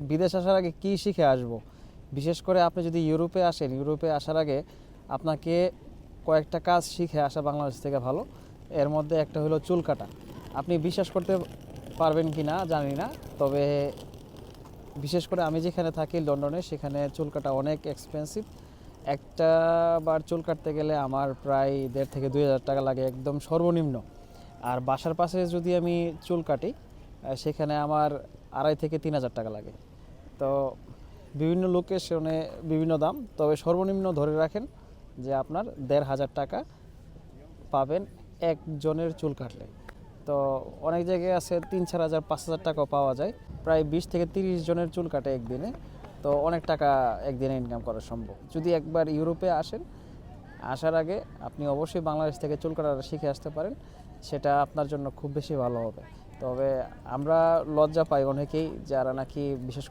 বিদেশ আসার আগে কি শিখে আসব। বিশেষ করে আপনি যদি ইউরোপে আসেন, ইউরোপে আসার আগে আপনাকে কয়েকটা কাজ শিখে আসা বাংলাদেশ থেকে ভালো। এর মধ্যে একটা হলো চুল কাটা। আপনি বিশ্বাস করতে পারবেন কি না জানি না, তবে বিশেষ করে আমি যেখানে থাকি লন্ডনে, সেখানে চুল কাটা অনেক এক্সপেন্সিভ। একটা বার চুল কাটতে গেলে আমার প্রায় 1.5 থেকে 2 হাজার টাকা লাগে, একদম সর্বনিম্ন। আর বাসার পাশে যদি আমি চুল কাটি, সেখানে আমার 2.5 থেকে 3 হাজার টাকা লাগে। তো বিভিন্ন লোকেশনে বিভিন্ন দাম, তবে সর্বনিম্ন ধরে রাখেন যে আপনার 1.5 হাজার টাকা পাবেন একজনের চুল কাটলে। তো অনেক জায়গায় আছে 3-4 হাজার 5 হাজার টাকাও পাওয়া যায়। প্রায় 20 থেকে 30 জনের চুল কাটে একদিনে। তো অনেক টাকা একদিনে ইনকাম করা সম্ভব যদি একবার ইউরোপে আসেন। আসার আগে আপনি অবশ্যই বাংলাদেশ থেকে চুল কাটা শিখে আসতে পারেন, সেটা আপনার জন্য খুব বেশি ভালো হবে। তবে আমরা লজ্জা পাই অনেকেই, যারা নাকি বিশেষ